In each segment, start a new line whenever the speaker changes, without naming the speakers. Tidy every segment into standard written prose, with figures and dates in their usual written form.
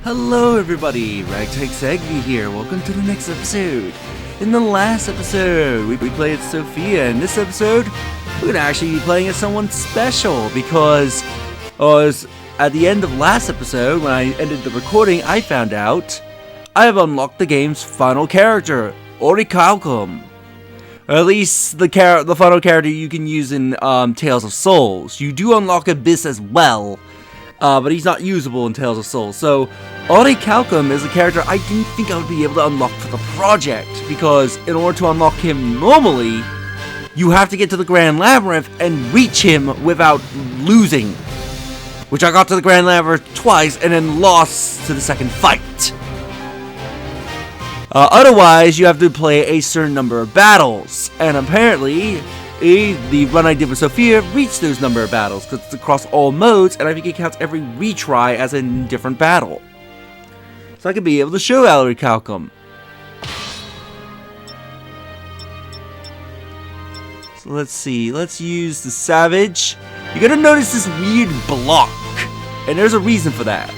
Hello everybody, Ragtag Sagby here. Welcome to the next episode. In the last episode, we played Sophia. In this episode, we're gonna actually be playing as someone special because at the end of last episode, when I ended the recording, I found out I have unlocked the game's final character, Olcadan. Or at least the final character you can use in Tales of Souls. You do unlock Abyss as well. But he's not usable in Tales of Souls. So, Olcadan is a character I didn't think I would be able to unlock for the project, because in order to unlock him normally, you have to get to the Grand Labyrinth and reach him without losing. Which I got to the Grand Labyrinth twice and then lost to the second fight. Otherwise, you have to play a certain number of battles, and apparently the run I did with Sophia reached those number of battles, because it's across all modes, and I think it counts every retry as a different battle. So I could be able to show Olcadan. So let's see, let's use the Savage. You're gonna notice this weird block, and there's a reason for that.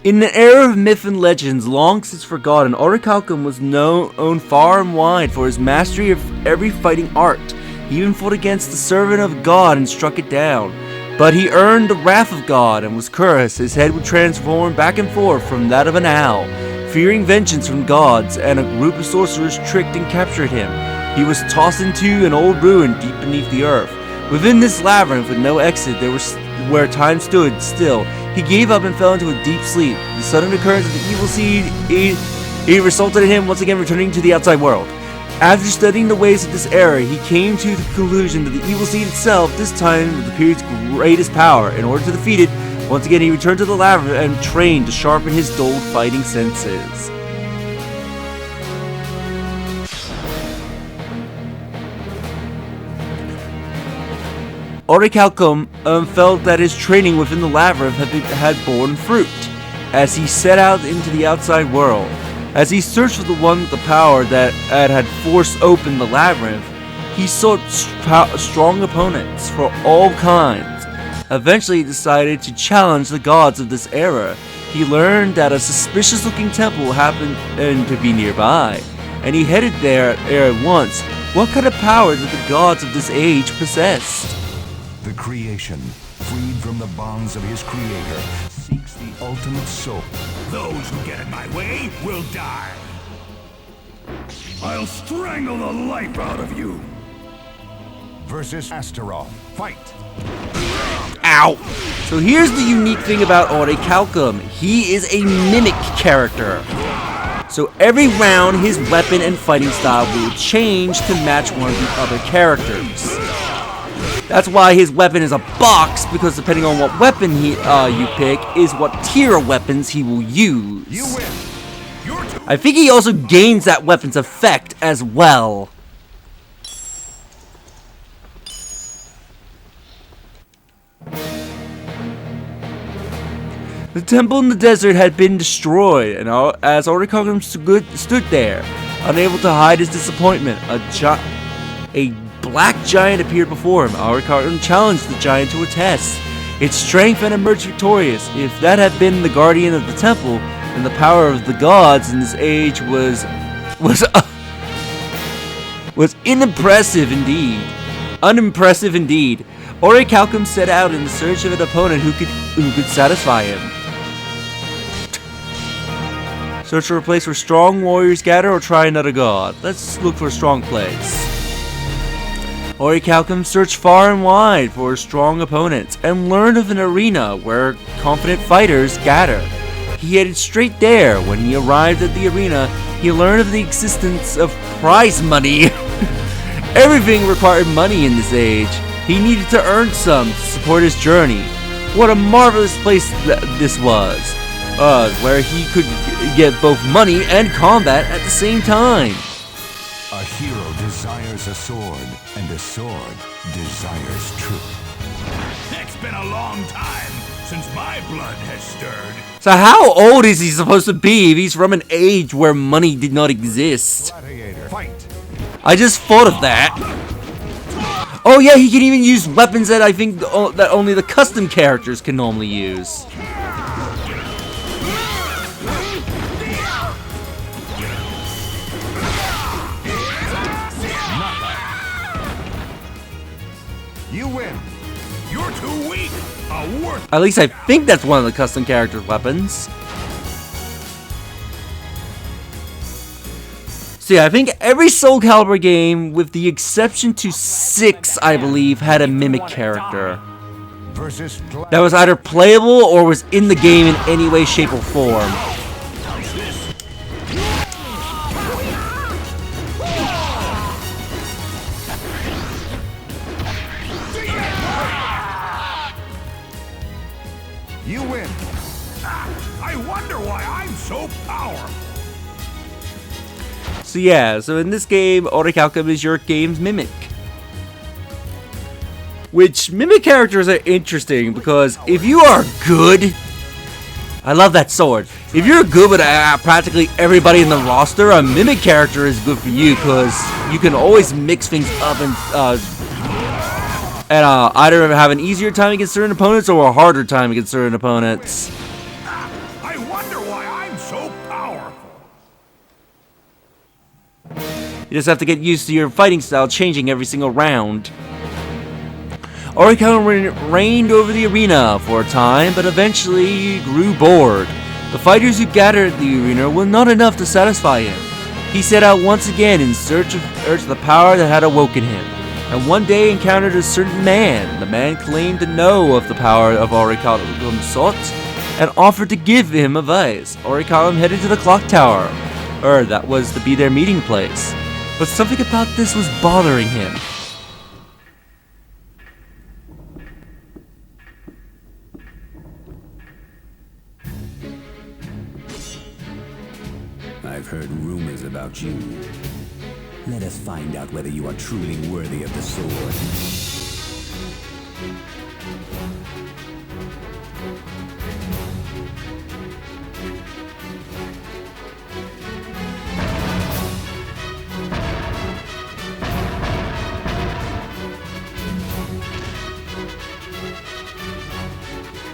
In the era of myth and legends long since forgotten, Olcadan was known far and wide for his mastery of every fighting art. He even fought against the servant of God and struck it down. But he earned the wrath of God and was cursed. His head would transform back and forth from that of an owl. Fearing vengeance from gods, and a group of sorcerers tricked and captured him. He was tossed into an old ruin deep beneath the earth. Within this labyrinth with no exit, where time stood still, he gave up and fell into a deep sleep. The sudden occurrence of the evil seed, it resulted in him once again returning to the outside world. After studying the ways of this era, he came to the conclusion that the evil seed itself, this time with the period's greatest power. In order to defeat it, once again he returned to the labyrinth and trained to sharpen his dulled fighting senses. Olcadan felt that his training within the labyrinth had borne fruit, as he set out into the outside world. As he searched for the one with the power that had forced open the labyrinth, he sought strong opponents for all kinds. Eventually he decided to challenge the gods of this era. He learned that a suspicious-looking temple happened to be nearby, and he headed there at once. What kind of power did the gods of this age possess?
The creation, freed from the bonds of his creator, seeks the ultimate soul.
Those who get in my way will die. I'll strangle the life out of you.
Versus Astaroth. Fight!
Ow! So here's the unique thing about Olcadan. He is a mimic character. So every round, his weapon and fighting style will change to match one of the other characters. That's why his weapon is a box, because depending on what weapon you pick is what tier of weapons he will use.
You win.
I think he also gains that weapon's effect as well. The temple in the desert had been destroyed, and as Olcadan stood there, unable to hide his disappointment, a black giant appeared before him. Olcadan challenged the giant to a test. Its strength and emerged victorious. If that had been the guardian of the temple, then the power of the gods in this age was unimpressive indeed. Olcadan set out in search of an opponent who could satisfy him. Search for a place where strong warriors gather, or try another god. Let's look for a strong place. Olcadan searched far and wide for strong opponents and learned of an arena where confident fighters gather. He headed straight there. When he arrived at the arena, he learned of the existence of prize money. Everything required money in this age. He needed to earn some to support his journey. What a marvelous place this was, where he could get both money and combat at the same time.
A hero desires a sword, and a sword desires truth.
It's been a long time since my blood has stirred.
So how old is he supposed to be if he's from an age where money did not exist?
Gladiator, fight!
I just thought of that. Oh yeah, he can even use weapons that I think that only the custom characters can normally use.
You win.
You're too weak. A worth.
At least I think that's one of the custom characters' weapons. So yeah, I think every Soulcalibur game, with the exception to 6, I believe, had a mimic character
Versus
that was either playable or was in the game in any way, shape, or form.
You win.
I wonder why I'm so powerful.
So yeah, so in this game, Olcadan is your game's mimic. Which, mimic characters are interesting because if you are good, I love that sword. If you're good with practically everybody in the roster, a mimic character is good for you because you can always mix things up and either have an easier time against certain opponents or a harder time against certain opponents.
I wonder why I'm so powerful.
You just have to get used to your fighting style changing every single round. Olcadan reigned over the arena for a time, but eventually grew bored. The fighters who gathered at the arena were not enough to satisfy him. He set out once again in search of the power that had awoken him, and one day encountered a certain man. The man claimed to know of the power of Olcadan sought, and offered to give him advice. Olcadan headed to the clock tower, that was to be their meeting place. But something about this was bothering him.
I've heard rumors about you. Let us find out whether you are truly worthy of the sword.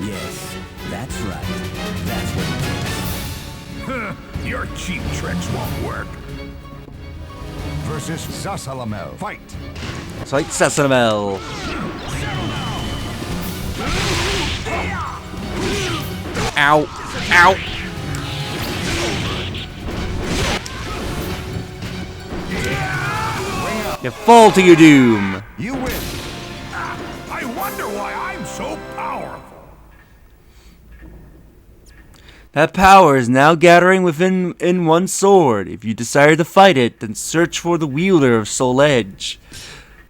Yes, that's right. That's what it is.
Your cheap tricks won't work.
Versus Soulcalibur. Fight.
Fight Soulcalibur. Ow. Ow. You fall to your doom.
You win.
I wonder why I'm so powerful.
That power is now gathering within one sword. If you desire to fight it, then search for the wielder of Soul Edge.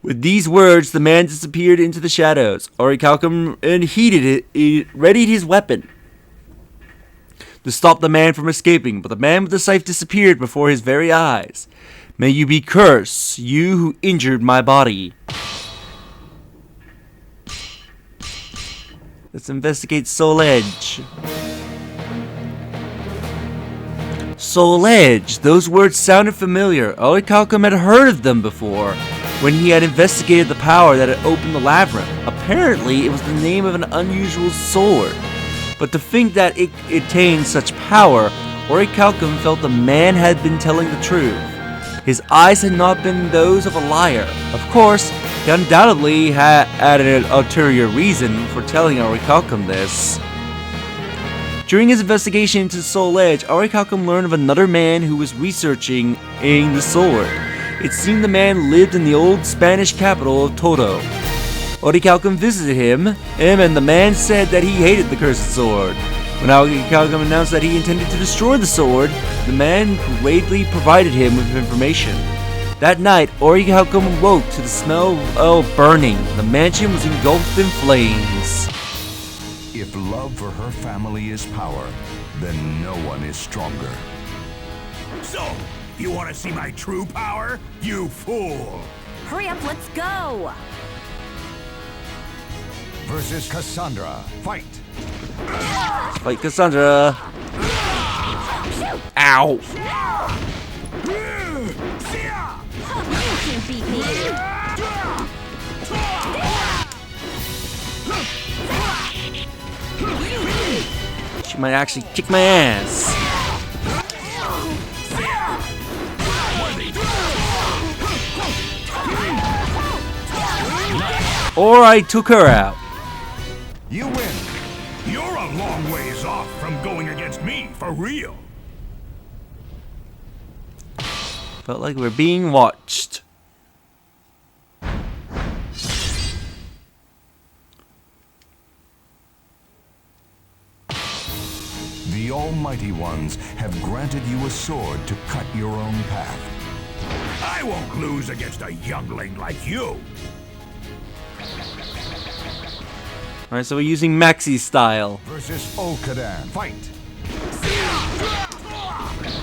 With these words, the man disappeared into the shadows. Olcadan readied his weapon to stop the man from escaping, but the man with the scythe disappeared before his very eyes. May you be cursed, you who injured my body. Let's investigate Soul Edge. Soul Edge. Those words sounded familiar. Olcadan had heard of them before when he had investigated the power that had opened the labyrinth. Apparently, it was the name of an unusual sword. But to think that it attained such power, Olcadan felt the man had been telling the truth. His eyes had not been those of a liar. Of course, he undoubtedly had an ulterior reason for telling Olcadan this. During his investigation into Soul Edge, Olcadan learned of another man who was researching the sword. It seemed the man lived in the old Spanish capital of Todo. Olcadan visited him, and the man said that he hated the cursed sword. When Olcadan announced that he intended to destroy the sword, the man gladly provided him with information. That night, Olcadan woke to the smell of burning. The mansion was engulfed in flames.
If love for her family is power, then no one is stronger.
So, you want to see my true power? You fool!
Hurry up, let's go!
Versus Cassandra. Fight.
Fight Cassandra. Ow.
defeat me.
She might actually kick my ass. Or I took her out.
You win.
You're a long ways off from going against me, for real.
Felt like we're being watched.
The Almighty Ones have granted you a sword to cut your own path.
I won't lose against a youngling like you.
Alright, so we're using Maxi style.
Versus Olcadan. Fight.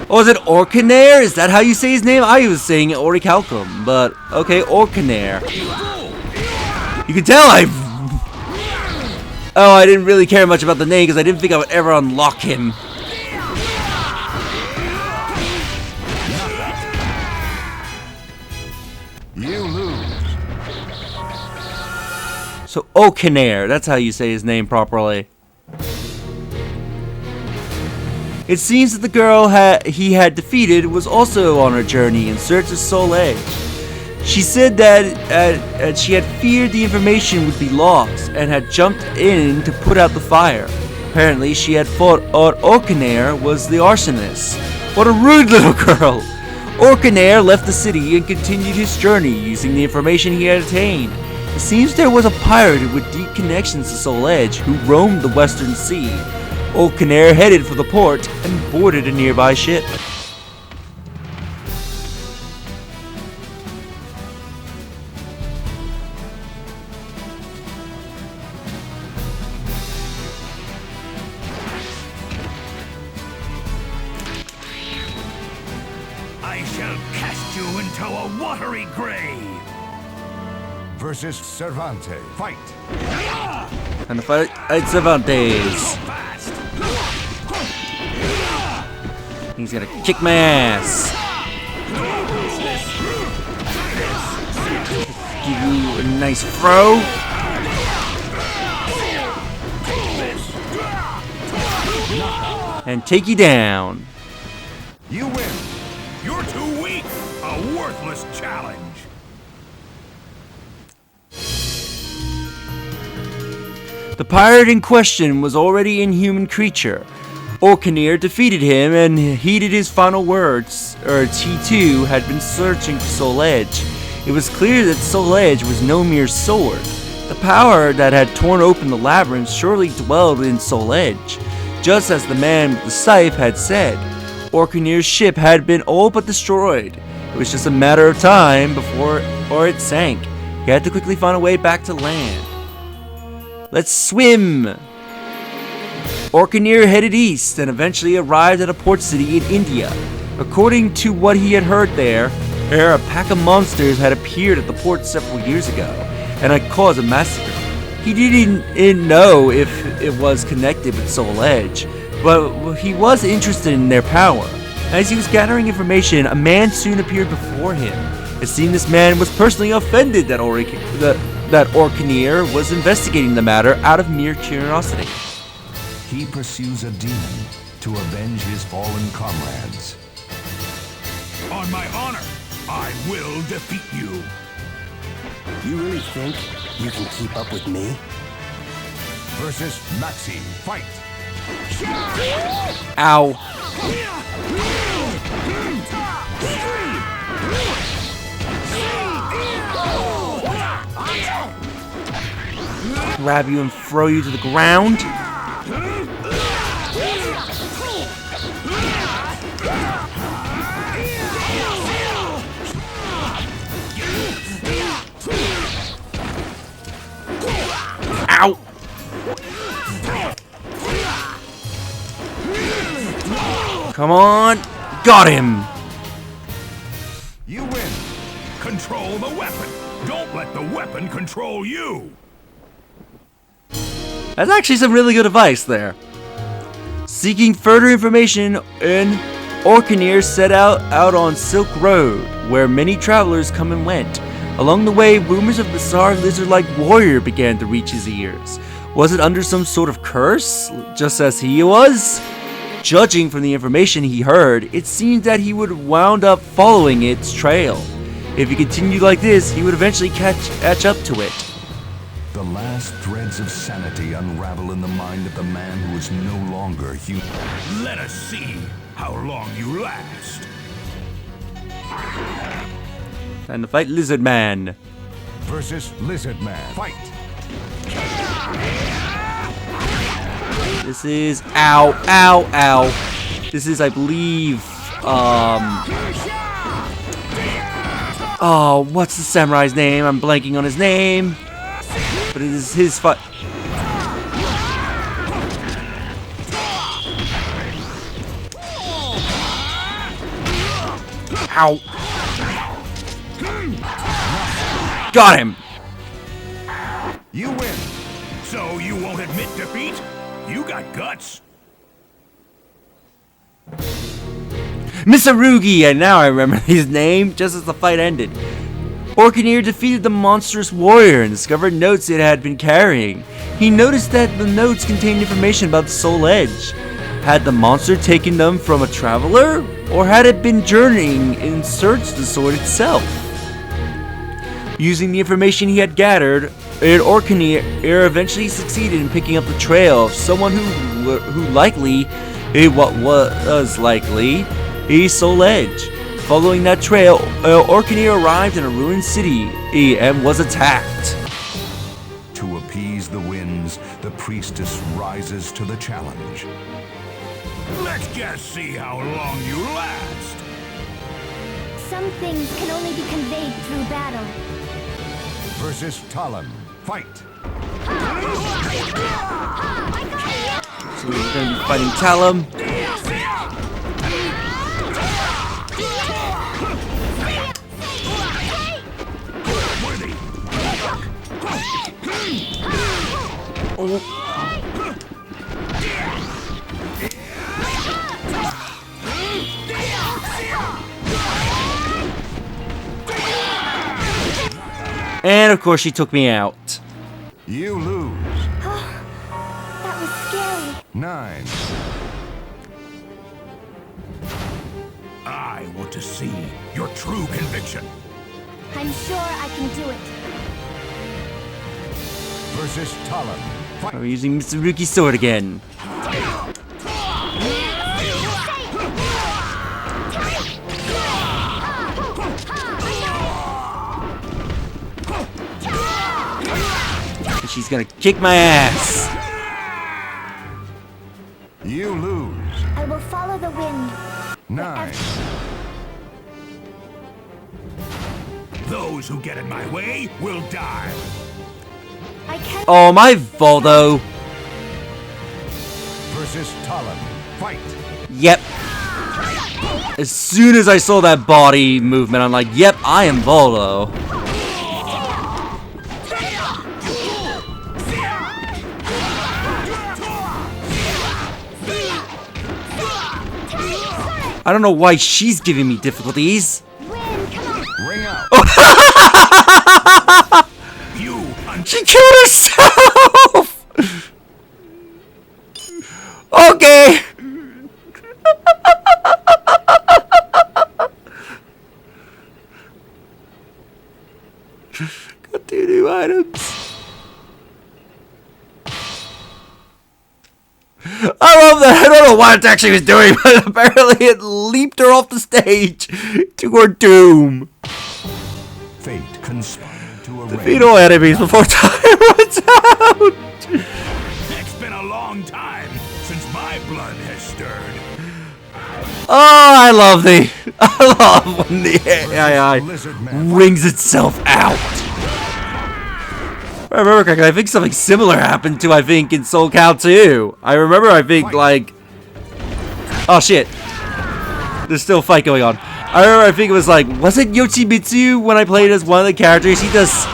Oh, is it Orcanair? Is that how you say his name? I was saying Orichalcum, but okay, Orcanair. You can tell Oh, I didn't really care much about the name because I didn't think I would ever unlock him.
You lose.
So Orcanair, that's how you say his name properly. It seems that the girl he had defeated was also on her journey in search of Soul Edge. She said that she had feared the information would be lost and had jumped in to put out the fire. Apparently, she had thought Orcanair was the arsonist. What a rude little girl! Orcanair left the city and continued his journey using the information he had attained. It seems there was a pirate with deep connections to Soul Edge who roamed the Western Sea. Orcanair headed for the port and boarded a nearby ship.
I shall cast you into a watery grave.
Versus Cervantes. Fight.
And the fight Cervantes. He's gonna kick my ass. Give you a nice throw. And take you down.
You win.
You're too weak. A worthless challenge.
The pirate in question was already an inhuman creature. Orcanair defeated him and heeded his final words, he too had been searching for Soul Edge. It was clear that Soul Edge was no mere sword. The power that had torn open the labyrinth surely dwelled in Soul Edge. Just as the man with the scythe had said, Orcanair's ship had been all but destroyed. It was just a matter of time before it sank. He had to quickly find a way back to land. Let's swim! Orcanair headed east and eventually arrived at a port city in India. According to what he had heard there, a pack of monsters had appeared at the port several years ago and had caused a massacre. He didn't know if it was connected with Soul Edge, but he was interested in their power. As he was gathering information, a man soon appeared before him. It seemed this man was personally offended that Orcanair was investigating the matter out of mere curiosity.
He pursues a demon to avenge his fallen comrades.
On my honor, I will defeat you.
You really think you can keep up with me?
Versus Maxi. Fight.
Ow. Grab you and throw you to the ground. Ow! Come on! Got him!
You win. Control the weapon. Don't let the weapon control you.
That's actually some really good advice there. Seeking further information in Orcaneer set out on Silk Road, where many travelers come and went. Along the way, rumors of the bizarre lizard-like warrior began to reach his ears. Was it under some sort of curse, just as he was? Judging from the information he heard, it seemed that he would wound up following its trail. If he continued like this, he would eventually catch up to it.
The last threads of sanity unravel in the mind of the man who is no longer human.
Let us see how long you last.
Time to fight Lizard Man.
Versus Lizard Man. Fight!
This is ow. This is, I believe, oh, what's the samurai's name? I'm blanking on his name. But it is his fight. Ow. Got him.
You win. So you won't admit defeat? You got guts.
Mitsurugi, and now I remember his name, just as the fight ended. Orcaneer defeated the monstrous warrior and discovered notes it had been carrying. He noticed that the notes contained information about the Soul Edge. Had the monster taken them from a traveler, or had it been journeying in search of the sword itself? Using the information he had gathered, Orcaneer eventually succeeded in picking up the trail of someone who likely, what was likely, a Soul Edge. Following that trail, Orcaneer arrived in a ruined city and was attacked.
To appease the winds, the priestess rises to the challenge.
Let's just see how long you last.
Some things can only be conveyed through battle.
Versus Talon. Fight!
So we're going to be fighting Talon. And of course she took me out.
You lose.
That was scary.
9.
I want to see your true conviction.
I'm sure I can do it.
Versus Talon. Fight!
We're using Mitsurugi's sword again. She's gonna kick my ass.
You lose.
I will follow the wind.
9.
Those who get in my way will die.
I can.
Oh, my Voldo.
Versus Talon. Fight!
Yep. As soon as I saw that body movement, I'm like, yep, I am Voldo. I don't know why she's giving me difficulties.
Wind, come on.
Ring out.
You
She killed herself! Okay! Got 2 new items. I love that. I don't know what it actually was doing, but apparently it leaped her off the stage to her doom.
Fate conspired to arrange.
Defeat all enemies before time runs out.
It's been a long time since my blood has stirred.
Oh, I love when the AI wrings itself out. If I remember correctly, I think something similar happened to, in Soul Cal 2. I remember, like... Oh, shit. There's still a fight going on. I remember, it was like... Was it Yoshimitsu when I played as one of the characters? He just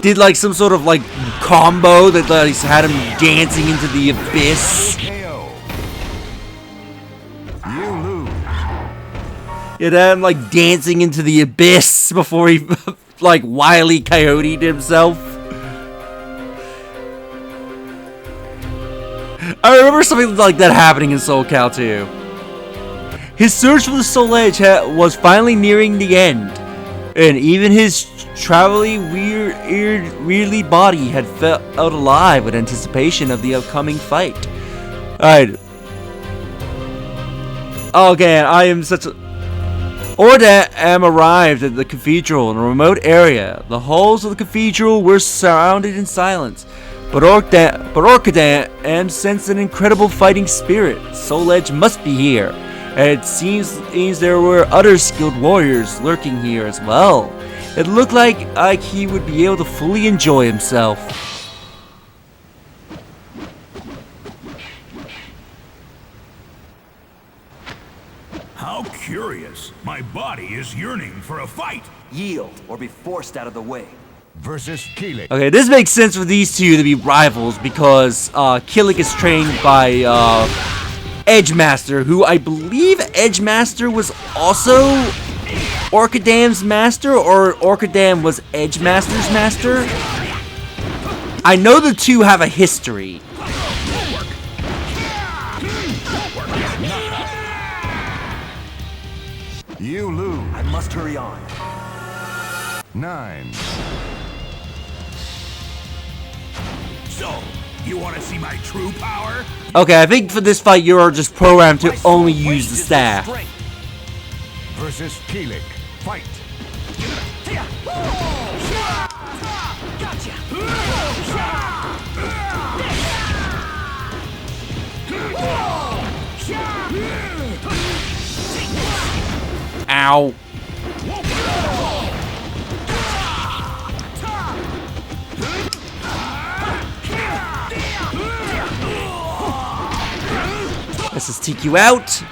did, like, some sort of, like, combo that like, had him dancing into the abyss.
KO. You lose.
Yeah, then like dancing into the abyss before he like Wile E. Coyote'd himself. I remember something like that happening in Soul Cal 2. His search for the Soul Edge was finally nearing the end, and even his weirdly body had felt alive with anticipation of the upcoming fight. Alright. Okay, I am such a... Olcadan arrived at the cathedral in a remote area. The halls of the cathedral were surrounded in silence, but Olcadan sensed an incredible fighting spirit. Soul Edge must be here, and it seems there were other skilled warriors lurking here as well. It looked like he would be able to fully enjoy himself.
How curious. My body is yearning for a fight.
Yield or be forced out of the way.
Versus Keelik.
Okay, this makes sense for these two to be rivals because Keelik is trained by Edgemaster, who I believe Edgemaster was also Olcadan's master, or Olcadan was Edgemaster's master. I know the two have a history.
You lose.
I must hurry on.
9.
So, you want to see my true power?
Okay, I think for this fight you're just programmed to only use the staff.
Versus Keelik. Fight.
Ow. Let's just take you out.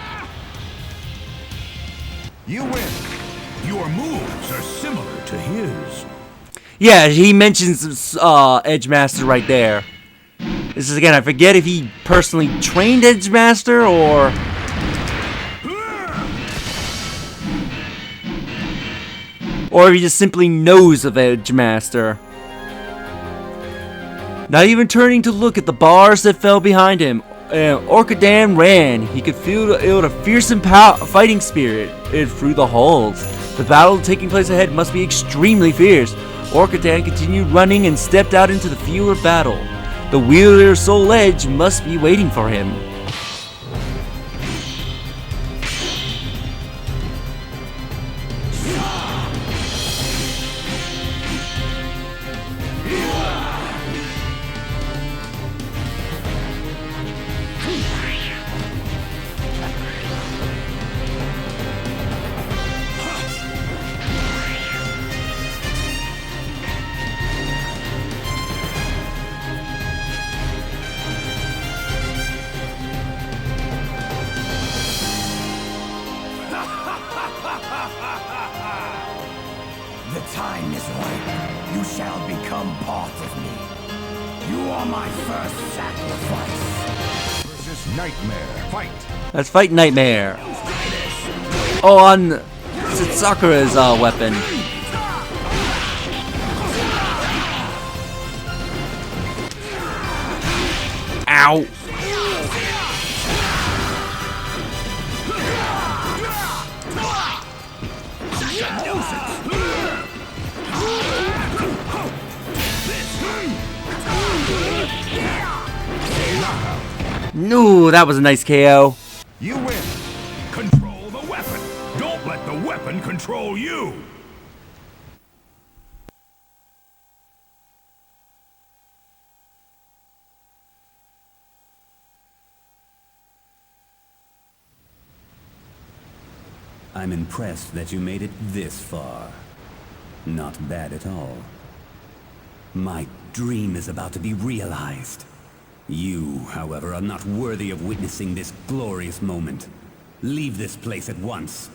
You win.
Your moves are similar to his.
Yeah, he mentions Edgemaster right there. This is again, I forget if he personally trained Edgemaster or... or if he just simply knows of Edgemaster. Not even turning to look at the bars that fell behind him, Olcadan ran. He could feel a fearsome fighting spirit through the halls. The battle taking place ahead must be extremely fierce. Olcadan continued running and stepped out into the field of battle. The wielder Soul Edge must be waiting for him.
The time is ripe. You shall become part of me. You are my first sacrifice.
Versus Nightmare. Fight.
Let's fight Nightmare. Oh, on Sakura's weapon. Ow. No, that was a nice KO.
You win.
Control the weapon. Don't let the weapon control you.
I'm impressed that you made it this far. Not bad at all. My dream is about to be realized. You, however, are not worthy of witnessing this glorious moment. Leave this place at once.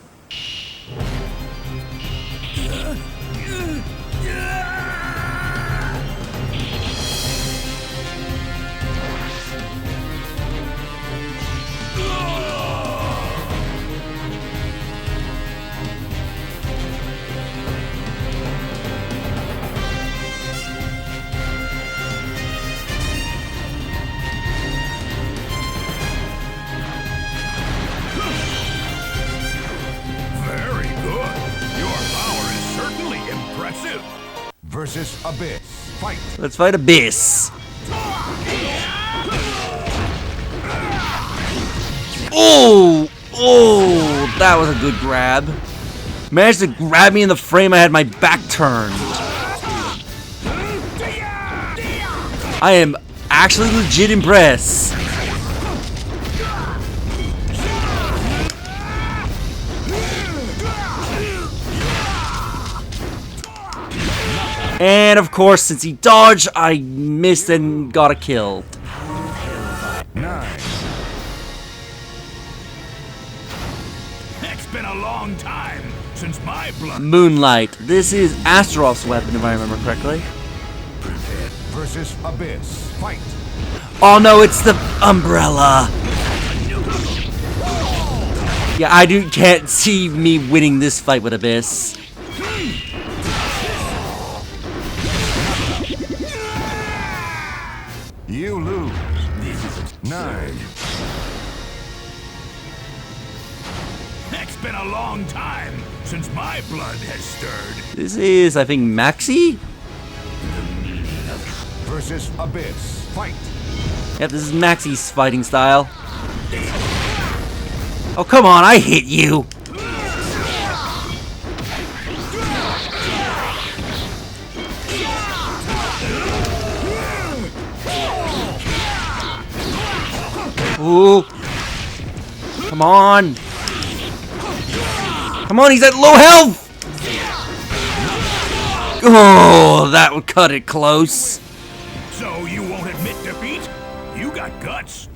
versus Abyss. Fight.
Let's fight Abyss. Oh! Oh! That was a good grab. Managed to grab me in the frame. I had my back turned. I am actually legit impressed. And of course, since he dodged, I missed and got a kill.
9. It's been a long time since my blood.
Moonlight. This is Astaroth's weapon, if I remember correctly.
Versus Abyss. Fight.
Oh no, it's the umbrella. Yeah, can't see me winning this fight with Abyss.
You lose. 9. It's been a long time since my blood has stirred.
This is, I think, Maxi?
Versus Abyss. Fight.
Yep, this is Maxi's fighting style. Oh, come on, I hit you! Ooh. Come on. Come on, he's at low health! Oh, that would cut it close.
So you won't admit defeat? You got guts.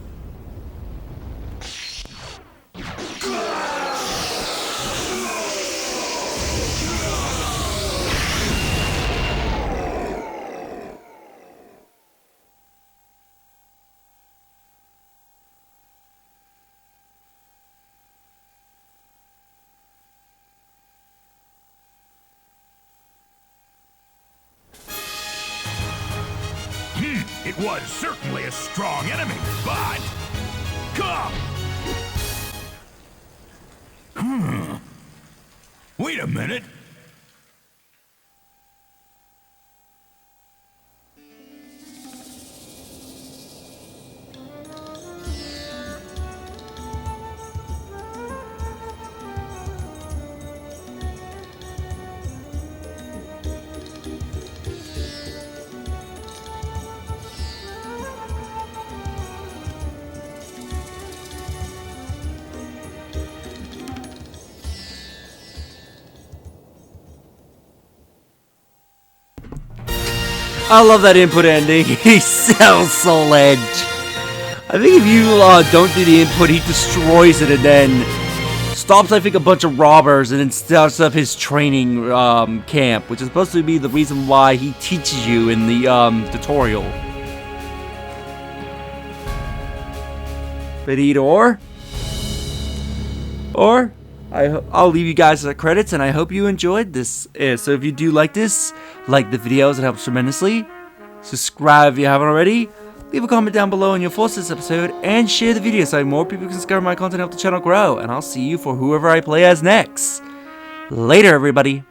It was certainly a strong enemy, but... Wait a minute.
I love that input ending. He sells Soul Edge. I think if you don't do the input, he destroys it and then stops, I think, a bunch of robbers and then starts up his training camp, which is supposed to be the reason why he teaches you in the tutorial. But either or I'll leave you guys the credits, and I hope you enjoyed this. So if you do like this, like the videos, it helps tremendously. Subscribe if you haven't already. Leave a comment down below on your thoughts this episode, and share the video so more people can discover my content and help the channel grow. And I'll see you for whoever I play as next. Later, everybody.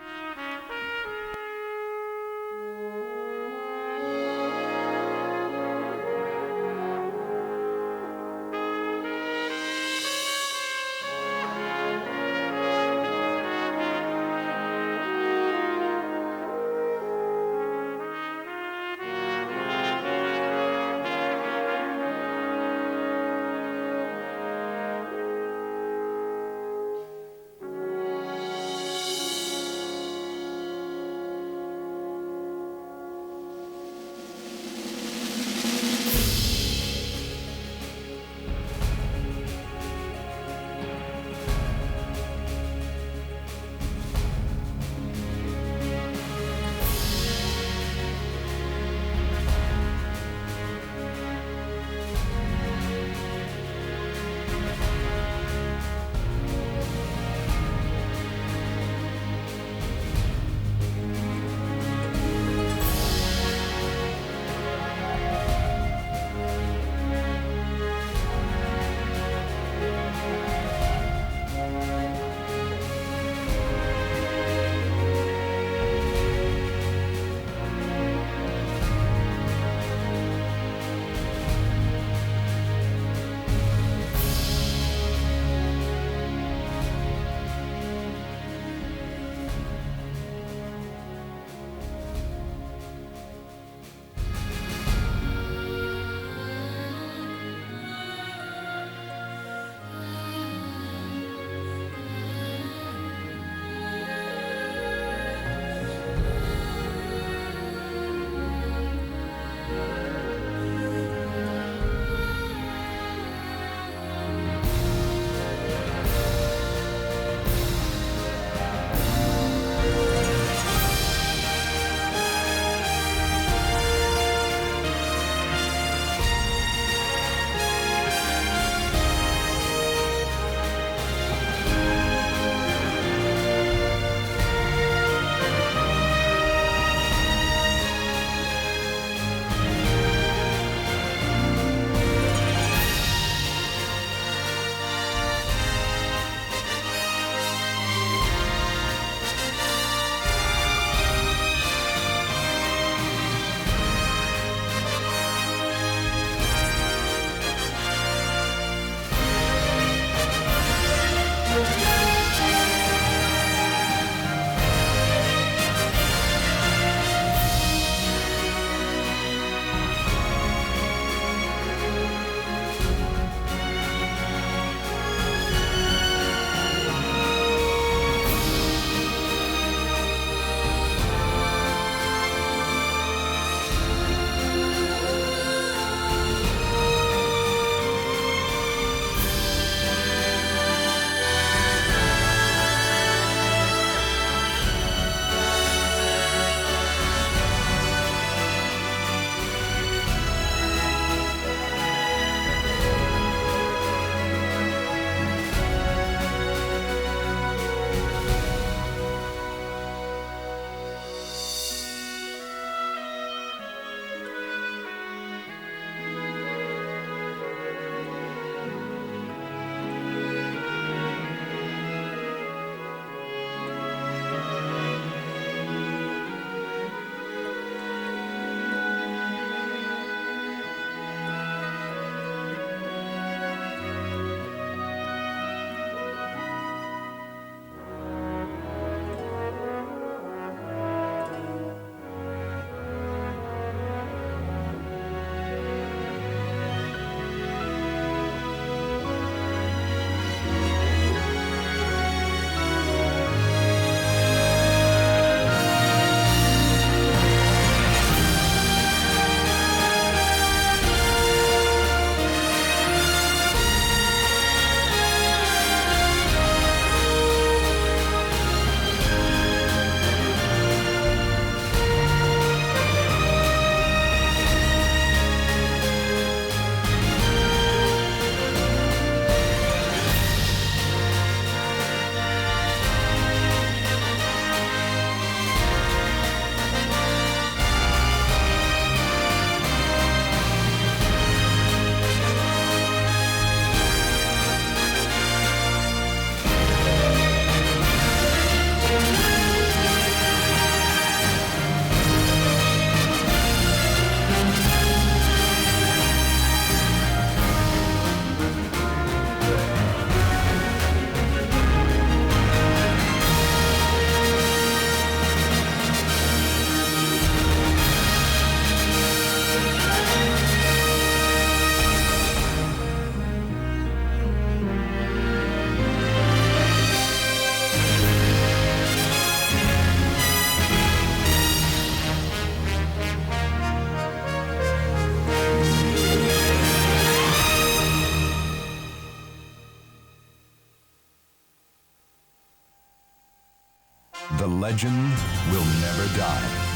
legend will never die.